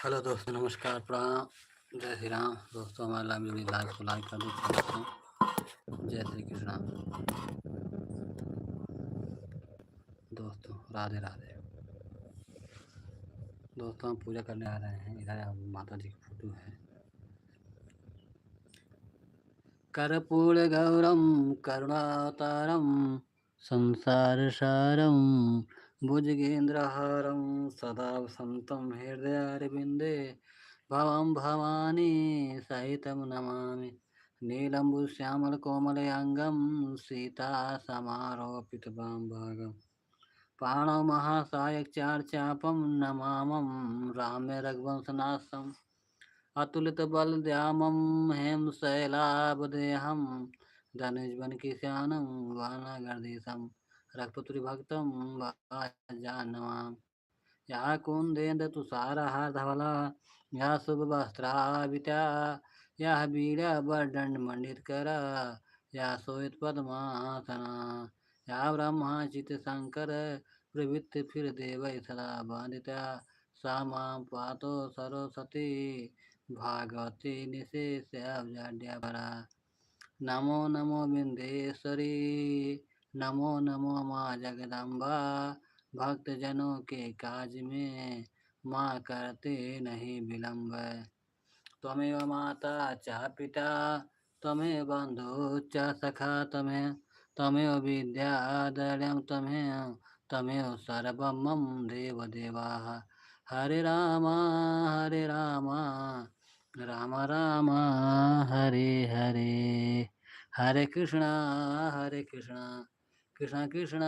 Hello दोस्तों, नमस्कार, प्रणाम, जय श्री राम। दोस्तों हमारे लाइव को लाइक कर दीजिए दोस्तों। जय श्री कृष्णा दोस्तों, राधे राधे। दोस्तों हम पूजा करने आ रहे हैं। इधर माता जी की फोटो है। कर्पूर गौरम करुणावतारम संसार सारम भुजगेन्द्रहारम सदा वसंतम हृदयारविंदे भवं भवानी सहितं नमामि। नीलम्बुश्यामलकोमलयाङ्गं सीतासमारोपितवामभागं पाणौ महासायकचार्चापं नमामं राम्य रघुवंशनाथम् अतुलितबलधामं हेमशैलाभदेहं धनुष्वनकिशानं वानरगर्दिशं रघुपुत्रभक्तं भाजानवाम्। या कुन्देन्दुतुषारहारधवला या शुभवस्त्राविता या वीरवरदण्डमण्डितकरा या श्वेतपद्मासना या ब्रह्माच्युतशङ्कर प्रभृतिभिर्देवैः सदा वन्दिता सा मां पातु सरस्वती भागवती निशेषाब्जाड्यापरा। नमो नमो बिन्देश्वरी, नमो नमो माँ जगदम्बा। भक्तजनों के काज में माँ करते नहीं विलम्ब। त्वमेव माता च पिता त्वमेव बन्धु च सखा त्वमेव विद्याधर्यं त्वमेव सर्वं मम देवदेवाः। हरे राम राम राम हरे हरे, हरे कृष्णा कृष्ण कृष्ण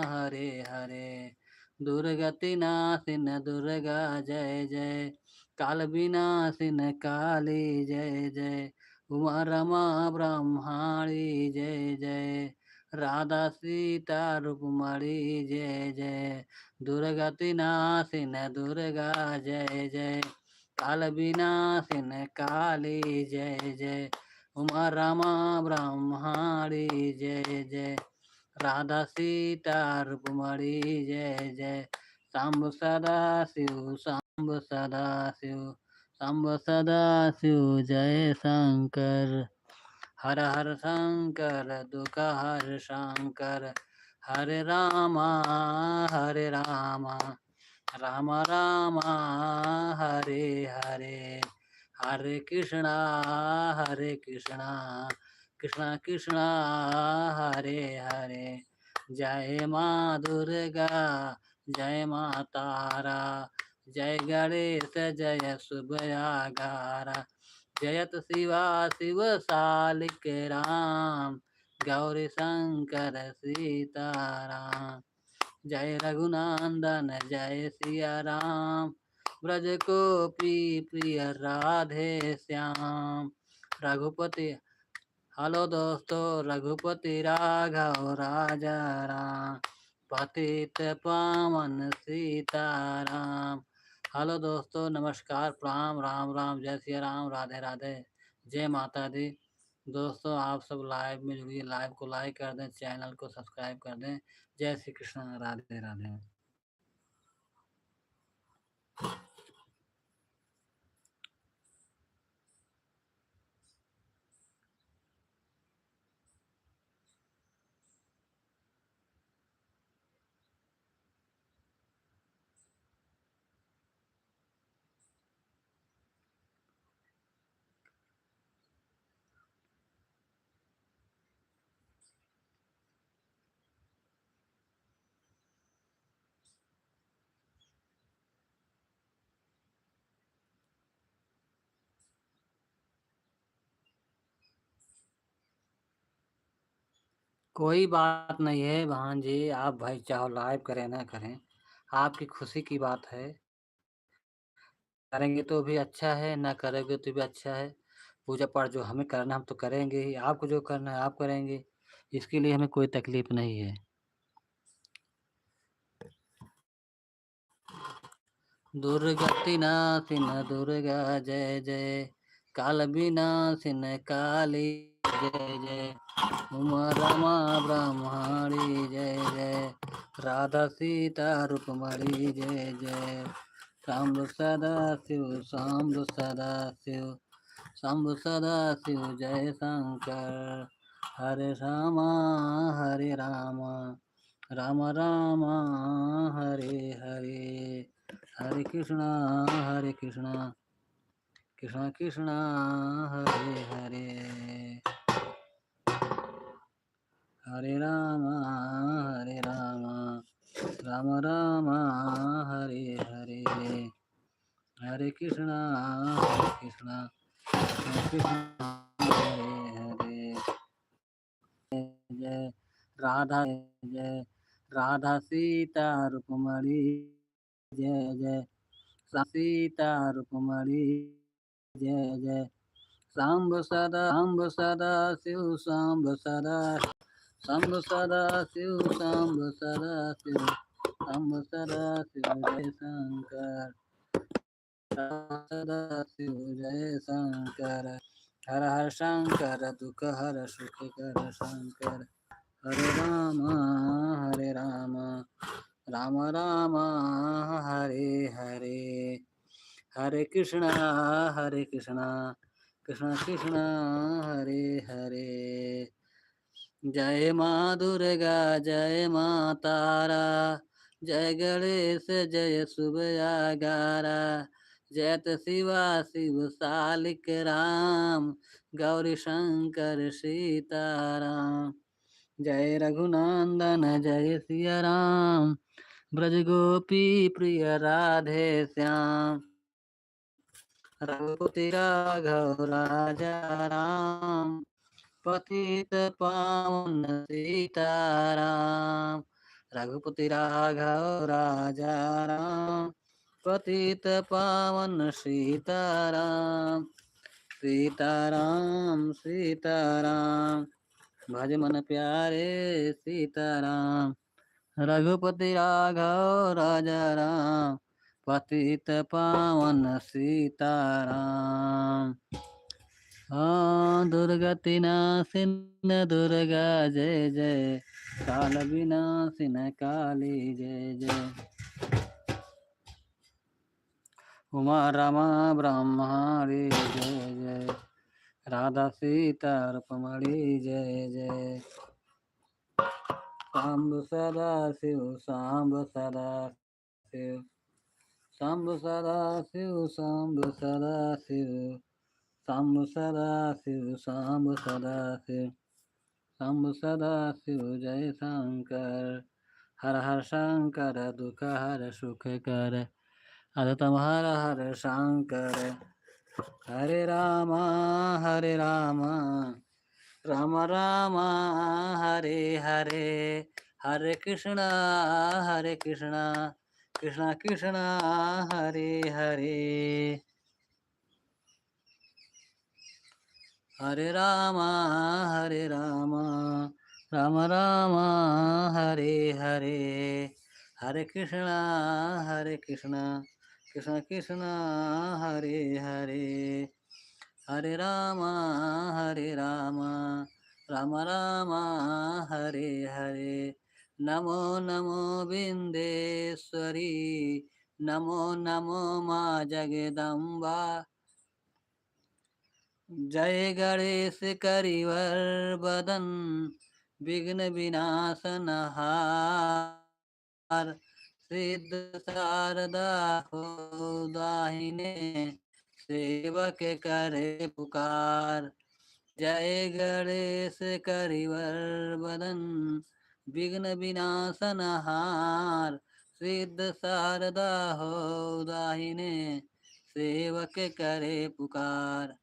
हरे हरे। दुर्गति नाशिन दुर्गा जय जय, काल विनाशिन काली जय जय। उमा रमा ब्रह्माणी जय जय, राधा सीता रुक्मणी जय जय। दुर्गति नाशिन दुर्गा जय जय, काल विनाशिन काली जय जय। उमा रमा ब्रह्माणी जय जय, राधा सीता रुक्मणी जय जय। शंभु सदा शिव शंभु सदा शिव शंभु सदा शिव जय शंकर। हर हर शंकर दुख हर शंकर। हरे रामा राम राम हरे हरे। हरे कृष्णा कृष्णा कृष्णा हरे हरे। जय माँ दुर्गा जय माँ तारा, जय गणेश जय शुभयागारा। जयत शिवा शिव शालिक राम, गौरी शंकर सीताराम। जय रघुनंदन जय सिया राम, ब्रज को प्रिय राधे श्याम। रघुपति हेलो दोस्तों, रघुपति राघव राजा राम, पतित पावन सीताराम। हेलो दोस्तों, नमस्कार, प्रणाम, राम राम, जय सिया राम, राधे राधे, जय माता दी। दोस्तों आप सब लाइव में जुड़िए, लाइव को लाइक कर दें, चैनल को सब्सक्राइब कर दें। जय श्री कृष्ण, राधे राधे। कोई बात नहीं है भान जी, आप भाई चाहो लाइव करें ना करें, आपकी खुशी की बात है। करेंगे तो भी अच्छा है, ना करेंगे तो भी अच्छा है। पूजा पाठ जो हमें करना हम तो करेंगे ही, आपको जो करना है आप करेंगे, इसके लिए हमें कोई तकलीफ नहीं है। दुर्गति नाशिन दुर्गा जय जय, काल विनाशिन काली जय जय। उमा रमा ब्रह्माणी जय जय, राधा सीता रुक्मणी जय जय। शंभु सदा शिव, शंभु सदा शिव, शंभु सदा शिव जय शंकर। हरे रामा हरे रामा, राम राम हरे हरे, हरे कृष्णा कृष्णा कृष्णा हरे हरे, हरे राम राम राम हरे हरे, हरे कृष्णा कृष्णा हरे हरे। जय राधा, जय राधा सीता रुक्मणी, जय जय सीता रुक्मणी, जय जय शंभु सदा शिव, शंभु सदा, शंभु सदा शिव, शंभु सदा शिव, शंभु सदा शिव जय शंकर, सदा शिव जय शंकर। हर हर शंकर दुख हर सुख कर शंकर। हरे राम राम राम हरे हरे, हरे कृष्णा कृष्णा कृष्णा हरे हरे। जय माँ दुर्गा जय माँ तारा, जय गणेश जय सुबया गारा, जयत शिवा शिव सालिक राम, गौरी शंकर सीताराम। जय रघुनंदन जय सिया राम, ब्रज गोपी प्रिय राधे श्याम, रघुपति राघव राजा राम, पतित पावन सीताराम। रघुपति राघव राजा राम, पतित पावन सीताराम, सीताराम सीताराम। भज मन प्यारे सीताराम, रघुपति राघव राजा राम, पतित पावन सीताराम। दुर्गति नासिन दुर्गा जय जय, काल विनाशिन काली जय जय। उमा रमा ब्रह्माणी जय जय, राधा सीता रुक्मणी जय जय। शंभु सदा शिव, शंभु सदा शिव, शंभु सदा शिव, शंभु सदा शिव, शंभु सदा शिव, शंभु सदा शिव, शंभु सदा शिव जय शंकर। हर हर शंकर दुख हर सुख कर, अधतम हर हर शंकर। हरे राम राम राम हरे हरे, हरे कृष्णा कृष्णा कृष्णा हरे हरे, हरे राम राम राम हरे हरे, हरे कृष्णा कृष्णा कृष्णा हरे हरे, हरे राम राम राम हरे हरे। नमो नमो बिंदेश्वरी, नमो नमो माँ जगदम्बा, जय गणेश करिवर बदन, विघ्न विनाशन हार, सिद्ध शारदा हो दाहिने, सेवक करे पुकार। जय गणेश करिवर बदन, विघ्न विनाशन हार, सिद्ध शारदा हो दाहिने, सेवक करे पुकार।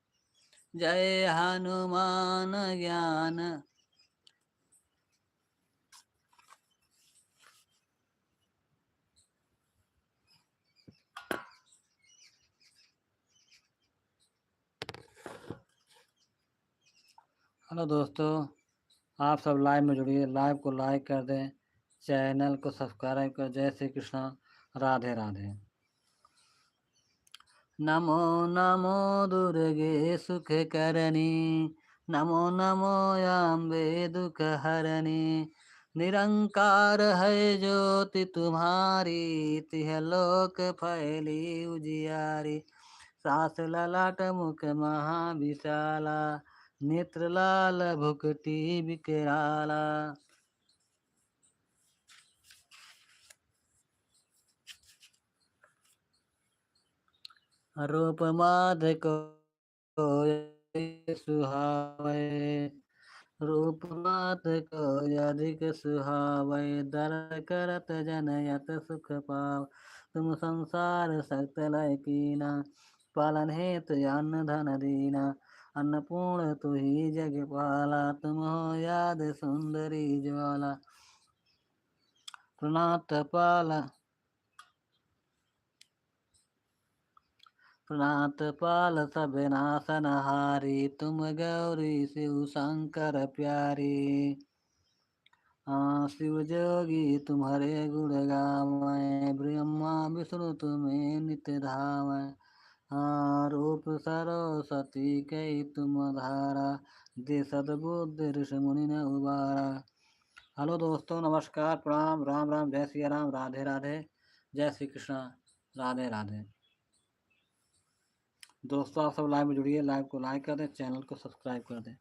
जय हनुमान ज्ञान, हेलो दोस्तों, आप सब लाइव में जुड़िए, लाइव को लाइक कर दें, चैनल को सब्सक्राइब कर। जय श्री कृष्णा, राधे राधे। नमो नमो दुर्गे सुख करणी, नमो नमो अम्बे दुख हरणी, निरंकार है ज्योति तुम्हारी, तिह लोक फैली उजियारी। सास ललाट मुख महाविशाला, नेत्र लाल भुकटी विकराला। रूप माध को सुहावे, रूप मात को अधिक सुहावे। दर करत जनयत सुख पाव, तुम संसार सकल कीना। पालन हेतु अन्न धन दीना, अन्नपूर्ण तु ही जग पाला। तुम हो याद सुंदरी ज्वाला, प्रणात पाला प्रणात पाल सब नासनहारी। तुम गौरी शिव शंकर प्यारी। शिव जोगी तुम्हारे गुण गावें, ब्रह्मा विष्णु तुम्हें नित्य धावें। रूप सरस्वती कई तुम धारा, दे सद्बुद्धि ऋषि मुनि न उबारा। हेलो दोस्तों, नमस्कार, प्रणाम, राम राम, जय सिया राम, राधे राधे, जय श्री कृष्णा, राधे राधे। दोस्तों आप सब लाइव में जुड़िए, लाइव को लाइक कर दें, चैनल को सब्सक्राइब कर दें।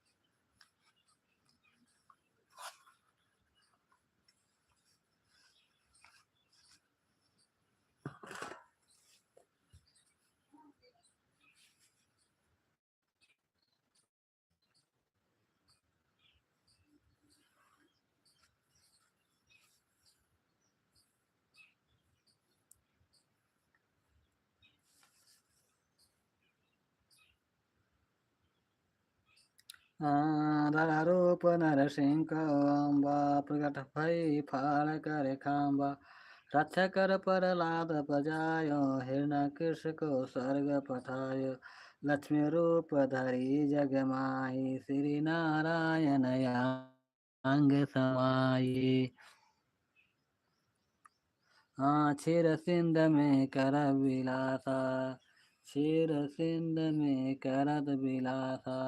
रूप नरसिंह अम्बा, प्रकट भई फाड़ कर खाम्बा। रक्षा कर प्रहलाद बजायो, हिरण्यकृश को स्वर्ग पठायो। लक्ष्मी रूप धरी जग माही, श्री नारायण अंग समाई। क्षीर सिंध में कर विलासा, क्षीर सिंध में करत विलासा।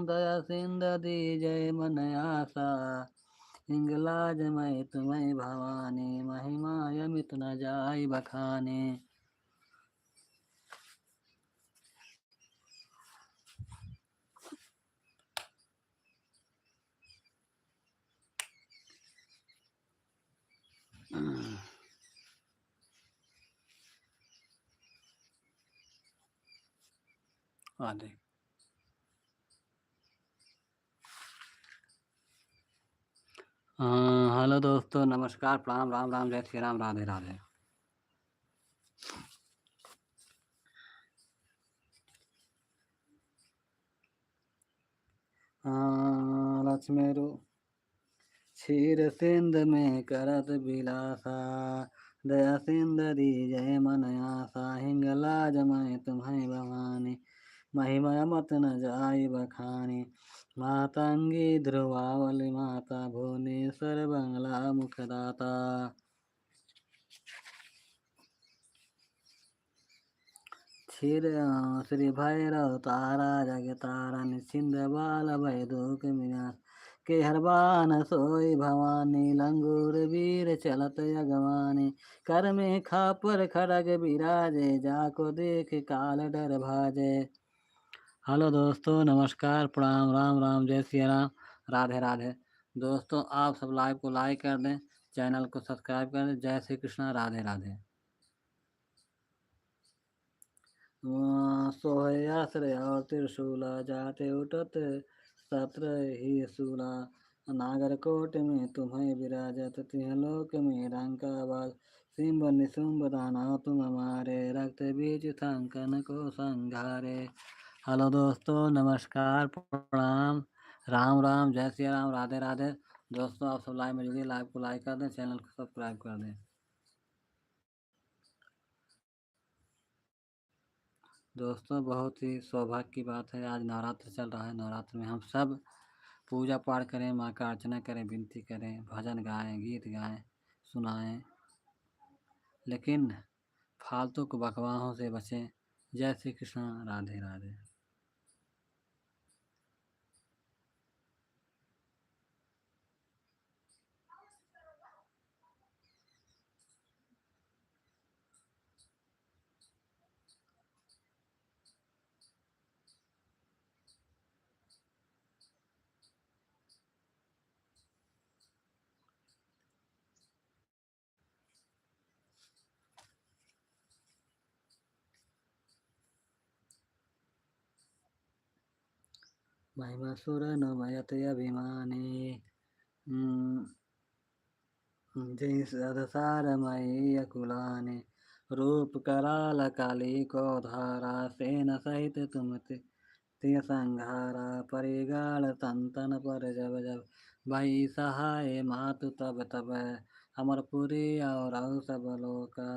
दया सिंध दी जय मन आशा, हिंगलाज मैं तुम्हें भवानी। महिमा यमित न जाय बखाने। आदि हेलो दोस्तों, नमस्कार, प्रणाम, राम राम, जय श्री राम, राधे राधे। लक्ष्मी रूप क्षीर सिंध में करत विलासा, दया सिंध दी जय मन आशा। हिंगलाज मैं तुम्हें भवानी, महिमा मत न जाय बखानी। मातंगी ध्रुवावली माता, भुवनेश्वर बंगला मुखदाता। क्षीर श्री भैरव तारा जग तारा, निश्चिंद बाल भय दुख विनाश। के हरबान सोई भवानी, लंगूर वीर चलत अगवानी। कर में खापर खड़ग विराजे, जाको देख काल डर भाजे। हेलो दोस्तों, नमस्कार, प्रणाम, राम राम, जय सिया राम, राधे राधे। दोस्तों आप सब लाइव को लाइक कर दें, चैनल को सब्सक्राइब कर दें। जय श्री कृष्णा, राधे राधे। सोहे आश्रय और त्रिशूला, जाते उठत सत्र ही सूला। नागर कोट में तुम्हें विराजत, तिह लोक में रंका बाज। सिंब निशुंब दानव तुम हमारे, रक्त बीज संकन को संघारे। हेलो दोस्तों, नमस्कार, प्रणाम, राम राम, जय श्री राम, राधे राधे। दोस्तों आप सब लाइव में जुड़िए, लाइव को लाइक कर दें, चैनल को सब्सक्राइब कर दें। दोस्तों बहुत ही सौभाग्य की बात है, आज नवरात्र चल रहा है। नवरात्र में हम सब पूजा पाठ करें, माँ का अर्चना करें, विनती करें, भजन गाएं, गीत गाएं, सुनाएं, लेकिन फालतू को बकवाहों से बचें। जय श्री कृष्ण, राधे राधे। महिमासुर नमयत अभिमानी जय सदसारमयी अकुलाने रूप कराल काली को धारा सेन सहित तुम तिय संघारा परिगाल संतन पर जब जब भाई सहाय मातु तब तब अमरपुरी और सब लोका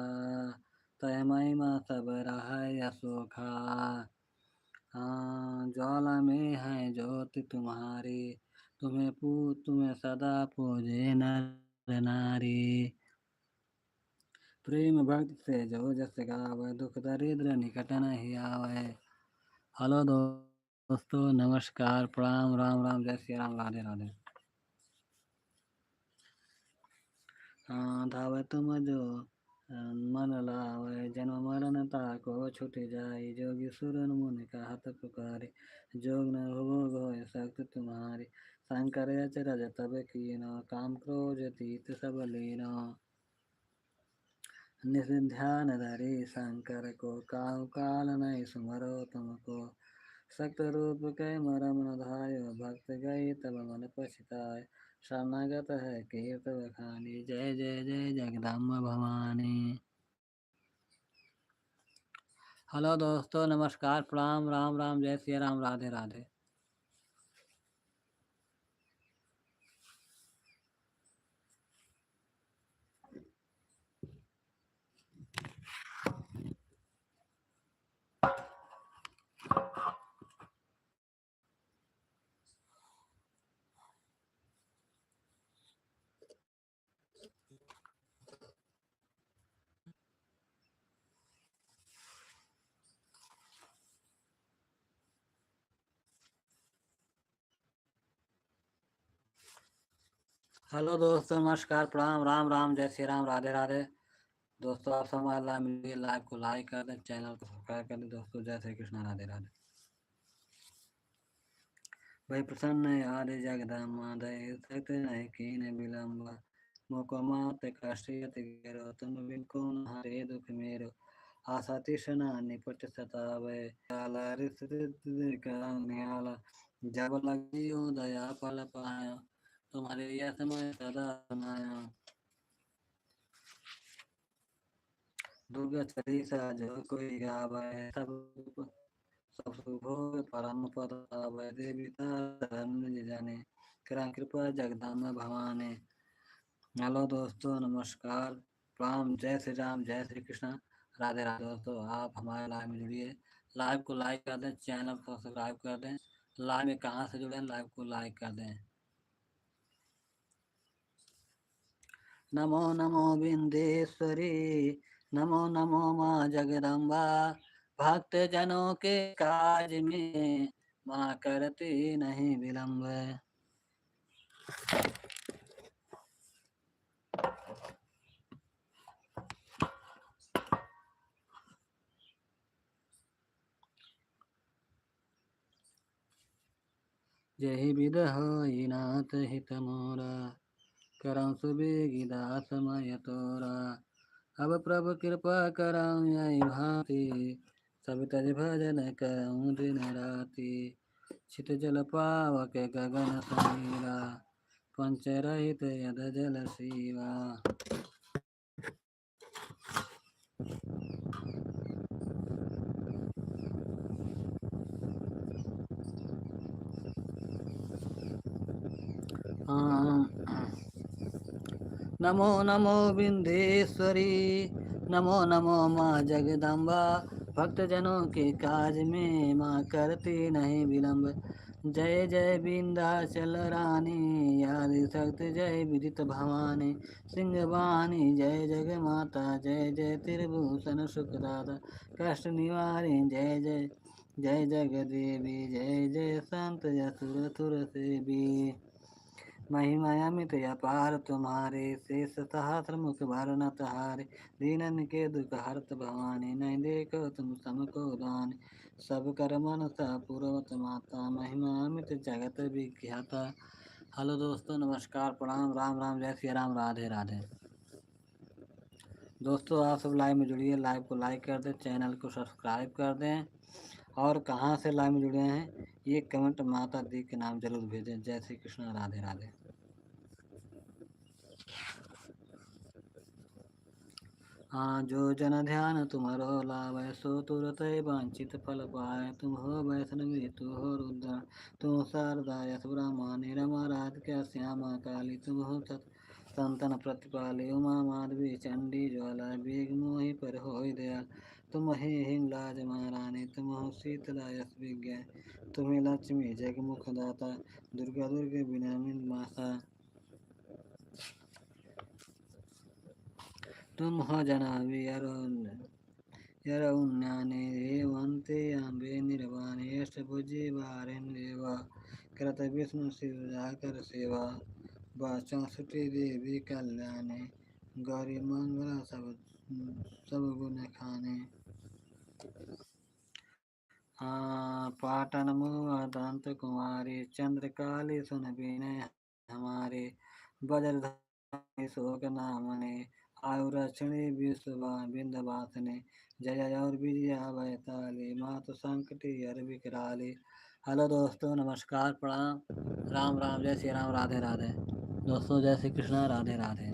तय महिमा सब रहाय सुखा। हाँ ज्वाला में है ज्योति तुम्हारी तुम्हें सदा पूजे नर नारी प्रेम भक्ति से जो जस गावे दुख दरिद्र निकट नहीं आवे। हेलो दोस्तों नमस्कार प्रणाम राम राम जय श्री राम राधे राधे। धावे तुम जो मन लावे जन्म मरण ताको छूट जाई जोगी सुरन मुनि का हाथ पुकारे जोग न भोग होय शक्ति तुम्हारी शंकर अचरज तब कीनो काम क्रोध तीत सब लीनो निध्यान धरी शंकर को काहु काल नहीं सुमरो तुमको सक्त रूप कै मरम न धायो भक्त गई तब मन पछताय शरणागत है कीर्त बखानी जय जय जय जगदम्ब भवानी। हेलो दोस्तों नमस्कार प्रणाम राम राम जय श्री राम राधे राधे। हेलो दोस्तों नमस्कार प्रणाम राम राम जय श्री राम राधे राधे। दोस्तों आप हमारे मिलिए लाइव को लाइक कर दें चैनल को सब्सक्राइब कर दें। दोस्तों जय श्री कृष्ण राधे राधे। भाई प्रसन्न आदि जगदम्बा दय सकते नहीं कीन विलम्ब मोको मात कष्ट गिरो तुम बिन कौन हरे दुख मेरो आशा तृष्णा निपट सतावे आला नियाला जब लगियो दया पल पाया तुम्हारे यश में सदा बनाया दुर्गा चालीसा जो कोई गावे सब सब शुभ परम पद पावे देविता धर्म जाने कृपा जगदम्ब भवानी। हेलो दोस्तों नमस्कार प्रणाम जय श्री राम जय श्री कृष्ण राधे राधे। दोस्तों आप हमारे लाइव में जुड़िए लाइव को लाइक कर दें चैनल को सब्सक्राइब कर दें। लाइव में कहाँ से जुड़े लाइव को लाइक कर दें। नमो नमो बिंदेश्वरी नमो नमो माँ जगदम्बा भक्त जनों के काज में माँ करती नहीं विलम्ब। जय विद होई नाथ हित मोरा करम सुबेगी दास मय तोरा अब प्रभु कृपा करम यही भांति सब तज भजन करऊं दिन राति छित जल पावक गगन समीरा पंच रहित यद जल सीवा। नमो नमो बिंदेश्वरी नमो नमो माँ जगदम्बा भक्त जनों के काज में माँ करती नहीं विलम्ब। जय जय विंध्याचल रानी आदि शक्ति जय विदित भवानी सिंह वाणी जय जग माता जय जय त्रिभूषण सुखदाता कष्ट निवारी जय जय जय जग देवी जय जय संत यसुर सुर सेवी महिमा अमित अपार तुम्हारे शेष सहस्र मुख भर न तहारे दीनन के दुख हरत भवानी नहीं देखो तुम समको दान सब कर मन सा पूर्वत माता महिमा अमित जगत विख्याता। हेलो दोस्तों नमस्कार प्रणाम राम राम जय श्री राम राधे राधे। दोस्तों आप सब लाइव में जुड़िए लाइव को लाइक कर दें चैनल को सब्सक्राइब कर दें और कहाँ से लाइव में जुड़े हैं ये कमेंट माता दी के नाम जरूर भेजें। जय श्री कृष्ण, राधे राधे। हाँ, जो जन ध्यान तुम्हारो लावै सो तुरत वांछित फल पाए। तुम हो वैष्णवी तू हो रुद्र तुम शारदा यश ब्रह्मणी रमा राधिका श्यामा काली तुम हो सत संतन प्रतिपाली उमा माधवी चंडी ज्वाला बीग मोहि पर हो दया। तुम ही हिंगलाज महारानी तुम हो शीतला यश विज्ञा तुम्हें लक्ष्मी जगमुख दाता दुर्गा दुर्गे बिना मिन मासा। तुम हो जनावी यरौन्याने हेवन्ते अम्बे निर्वाणे अष्टभुजे वारेण्येव करत विष्णु शिवजाकर सेवा चौसठी देवी कल्याणे गौरी मंगल सब गुण खाने। पाटन दंत कुमारी चंद्रकाली सुन विनय हमारे वज्रधारी शोक नामने आयुरक्षणी विश्वा बिंदवासने जय और विजया वैताली मातु संकटी हर विकराली। हेलो दोस्तों, नमस्कार, प्रणाम, राम राम, जय श्री राम, राधे राधे। दोस्तों जय श्री कृष्णा, राधे राधे।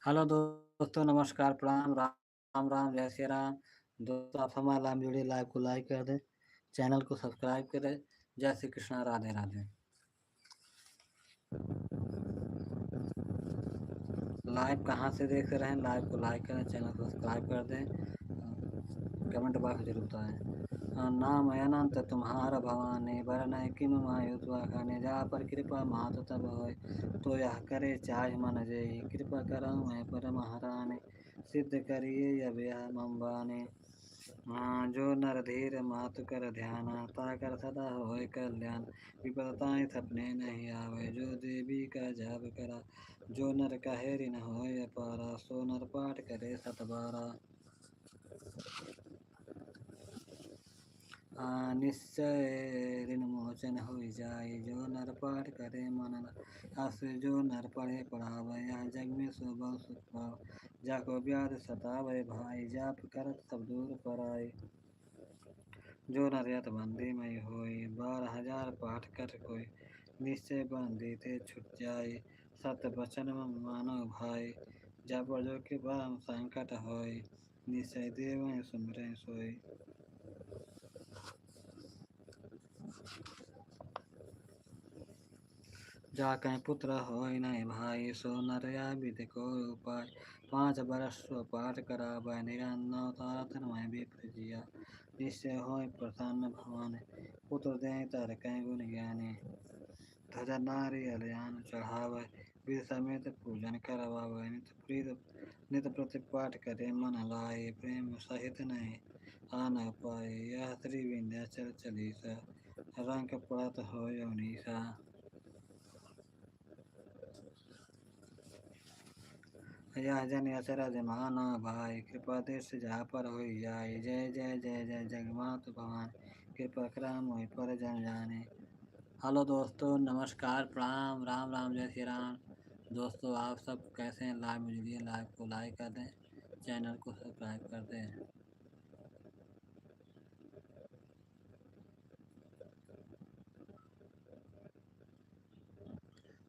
हेलो दोस्तों, नमस्कार, प्रणाम, राम राम, जय श्री राम। दोस्तों आप हमारे लाइव जुड़े, लाइव को लाइक कर दें, चैनल को सब्सक्राइब करें। जय श्री कृष्णा, राधे राधे। लाइव कहाँ से देख रहे हैं, लाइव को लाइक करें, चैनल को सब्सक्राइब कर दें, कमेंट बॉक्स जरूर बताएं। नाम अनंत तुम्हारा भवानी वरनय किम मायुत्वा खाने जा पर कृपा मात तब होय तो यह करे चाहे मन जय कृपा करो मैं पर महारानी सिद्ध करिए अब यह मम्बाने। जो नर धीर मातु कर ध्यान ताकर सदा होय कल्याण विपदताएं सपने नहीं आवे जो देवी का जाप करा जो नर कहे ऋण होय अपारा सो नर पाठ करे सतबारा। निश्चय ऋण मोचन हो जाए जो नर पाठ करे मनन अस जो नर पढ़े पढ़ावे यह जग में सो बहु सुख पाव जाको व्याध सतावे भाई जाप करत सब दूर पराए। जो नर यत बंदी में होई 12,000 पाठ कर कोई निश्चय बंदी ते छुट जाए सत वचन मानो भाई जब जो के परम संकट होई निश्चय देव सुमरे सोई। जा कहीं पुत्र होय नहीं भाई सो नरया विधि को उपाय 5 बरस सो पाठ करावै निरंतर मैं विप्र जिया निश्चय होय प्रसन्न भवन पुत्र दे तर कहीं गुण ज्ञानी ध्वजा नारी अलियान चढ़ावै विधि समेत पूजन करवावै नित प्रति पाठ करे मन लाए प्रेम सहित नहीं आन पाए यह श्री विंध्याचल चालीसा रंग पड़त हो अवनीसा। यह जन अचरज मानो भाई कृपा दृष्टि जा पर हो जाए जय जय जय जय जगन्नाथ भगवान कृपा कराम हो पर जन जाने। हेलो दोस्तों, नमस्कार, प्रणाम, राम राम, जय श्री राम। दोस्तों आप सब कैसे हैं, लाइव में जुड़िए, लाइव को लाइक कर दें, चैनल को सब्सक्राइब कर दें।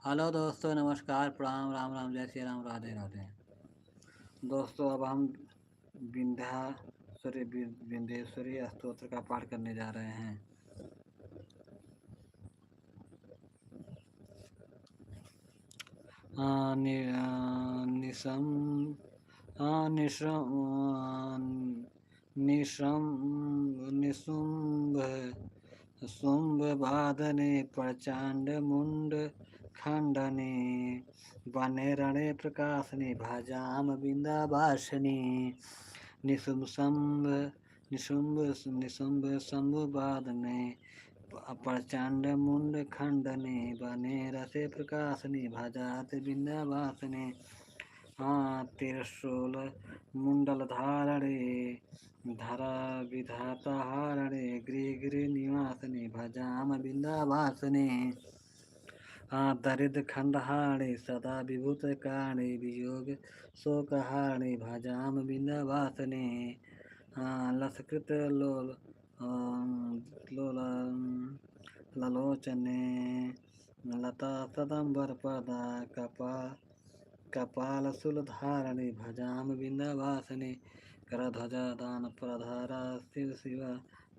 हेलो दोस्तों, नमस्कार, प्रणाम, राम राम, जय श्री राम, राधे राधे। दोस्तों अब हम विंध्येश्वरी स्तोत्र का पाठ करने जा रहे हैं। निशुंभ शुंभ बाधने प्रचंड मुंड खंडने बने रणे प्रकाशने भाजाम बिंदावासिनी निशुंभ शंभ बाधने प्रचंड मुंड खंडने बने रसे प्रकाशने भजात बिंदावासने त्रिशूल मुंडल धारणे धरा विधाता हारणे गृह गृह निवासने भजाम बिंदावासने दरिद्र खंडहारे सदा विभूत कारणे वियोग शोकहारे भजाम बिंदावासने लसकृत लोल लोल ललोचने लता सदंबर पदा कपाल शूलधारणे भजाम बिंदावासने करध्वजा दान प्रधारा शिव शिव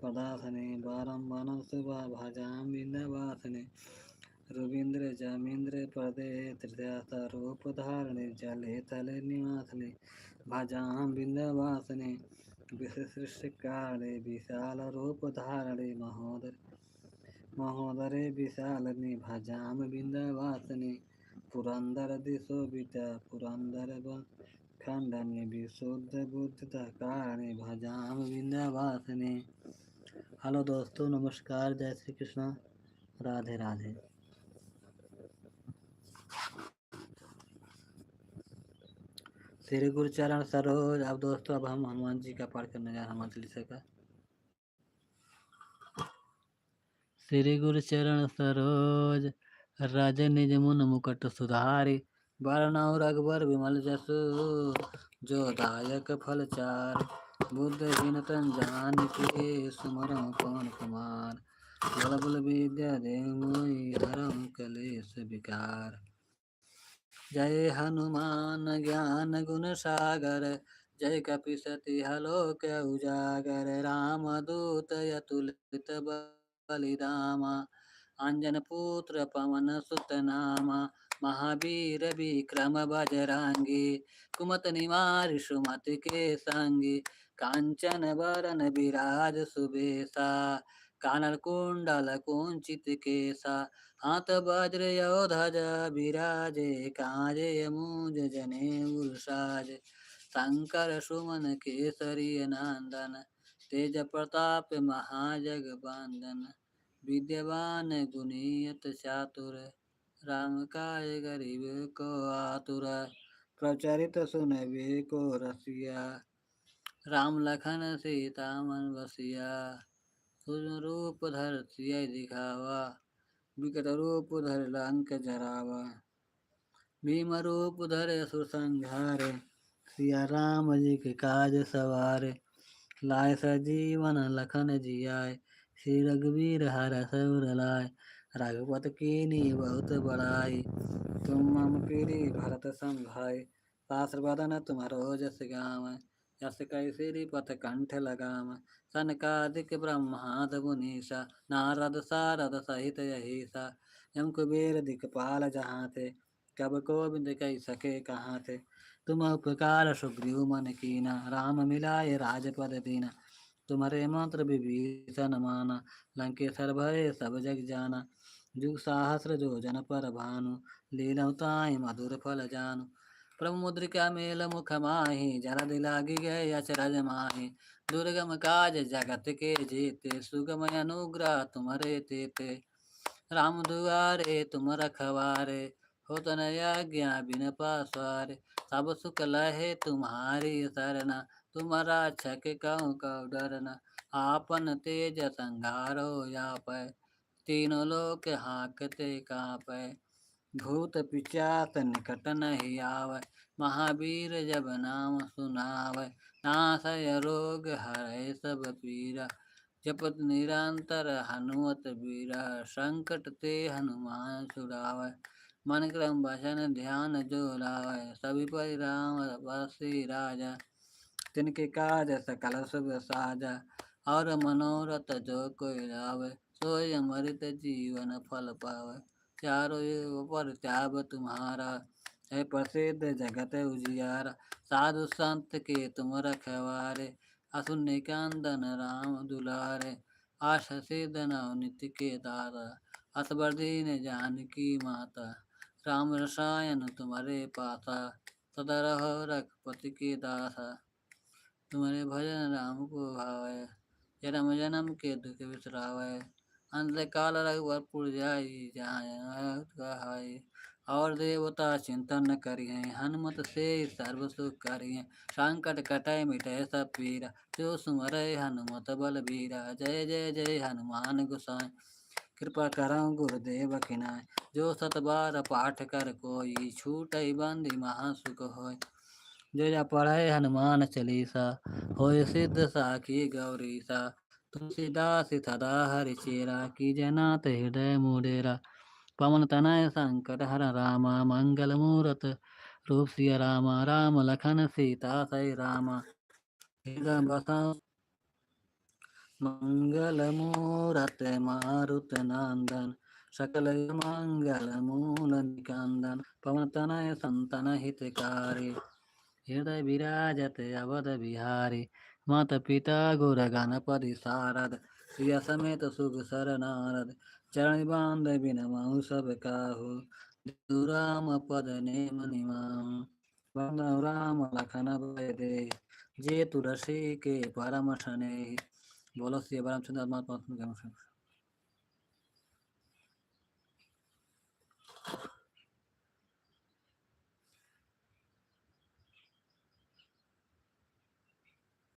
पदासने बारम वन शुभ भजाम बिंदावासने रवींद्र जमींद्र पदे तृतीयास रूप धारणे जले तले निवासने भजाम बिंदावासने विशिष्टकारे विशाल रूप धारणे महोदरे विशालने भजाम बिंदावासने पुरंदर दिशोभित पुरंदर खंडने विशुद्ध बुद्ध कारणे भजाम बिंदावासने। हेलो दोस्तों, नमस्कार, जय श्री कृष्ण, राधे राधे। श्री गुरुचरण सरोज। अब दोस्तों, अब हम हनुमान जी का पाठ करने जा रहे हैं, हनुमान चालीसा का। श्री गुरुचरण सरोज राज निज मुन मुकुट सुधारि बरनउँ रघुबर विमल जसु जो दायक फल चारि बुद्धिहीन तन जानिके सुमरउँ पवन कुमार बल बल विद्या देहु मोहि हरउँ कलेश विकार। जय हनुमान ज्ञान गुण सागर जय कपीसति हलोक उजागर राम दूत अतुलित बलिधामा अंजन पुत्र पवन सुत नामा महावीर विक्रम बजरंगी कुमत निवार सुमति के संगी कांचन बरन विराज सुबेसा कानन कुंडल कुंचित केसा हाथ वज्र ध्वजा विराजे काजे मूज जनेऊ साजे शंकर सुमन केसरी नंदन तेज प्रताप महाजगवंदन विद्यवान गुणियत चातुर राम काज गरीब को आतुर प्रचरित सुनबे को रसिया राम लखन सीता मन बसिया रूप धर सिय दिखावा विकट रूप धर लंक जरावा भीम रूप धर असुर संहारे सिया राम जी के काज सवारे लाए सजीवन लखन जियाए श्री रघुवीर हर सौर लाए रघुपत कीनी बहुत बड़ाई तुम मम पीरी भरत सम भाई शास्त्र बदन तुम्हारो जस गावै यस कई श्रीपत कंठ लगावै सनकादिक ब्रह्माद मुनीसा नारद सारद सहित यहीसा यम कुबेर दिखपाल जहाँ थे कब कोविंद कही सके कहाँ थे तुम उपकार सुग्रीव मन कीना राम मिलाए राजपद दीना तुम्हारे मंत्र विभीषण माना लंकेश्वर भय सब जग जाना जुग सहस्र जो जन पर भानु लीलताई मधुर फल जानु प्रभु मुद्रिका मेल मुख माहि जलधि लागी गए अचरज माहि दुर्गम काज जगत के जेते सुगम अनुग्रह तुम्हारे तेते राम दुआरे तुम रखवारे हो तन आज्ञा बिन पासवारे सब सुख लहे तुम्हारी सरना तुम्हारा छक कहूँ कौ डरना आपन तेज संघारो यापै तीनों लोक हाकते कापै भूत पिचास निकट नहीं आवै महावीर जब नाम सुनावै नासय रोग हरै सब पीरा जपत निरंतर हनुमत बीरा संकट ते हनुमान छुड़ावै मन क्रम वचन ध्यान जो लावै सभी पर राम बसी राजा तिनके काज सकल शुभ साजा और मनोरथ जो कोई लावे सोई अमृत जीवन फल पावे चारों युग पर त्याग तुम्हारा है प्रसिद्ध जगत उजियारा साधु संत के तुम रखवारे असुन निकंदन राम दुलारे आश सिद्ध नवनित के दाता असबर दीन जानकी माता राम रसायन तुम्हारे पासा सदा रहो रघुपति के दासा तुम्हारे भजन राम को भावै जन्म जन्म के दुख बिसरावै अंत काल रघुवर पुर जाई जहाँ कहाई और देवता चिंतन करिए, हनुमत से सर्व सुख करिए। संकट कटै मिटै सब पीरा, जो सुमरै हनुमत बलबीरा। जय जय जय हनुमान गोसाई, कृपा करौ गुरुदेव खिनाय। जो सत बार पाठ कर कोई, छूटै बंदी महासुख होय। जो जा पढ़ै हनुमान चालीसा, होय सिद्ध साखी गौरीसा। तुलसीदास सदा हरिचेरा, कीजय नाथ हृदय मुडेरा। पवन तनय संकट हर रामा, मंगल मूरत रूप सिया रामा। राम लखन सीता सही रामा, हृदय बसौ मंगल मूरत मारुत नंदन। सकल मंगल मूल निकंदन, पवन तनय संतन हितकारी। हृदय विराजत अवध बिहारी, माता पिता गुर गणपति सारद। सिया समेत सुख सर नारद, चरण बांध बिनमहु सब काहू। राम पद नेम निमाहु, बंदौ राम लखन भय देहि। जे तुलसी के परम स्नेहि, बोलो श्री रामचंद्र महात्मा।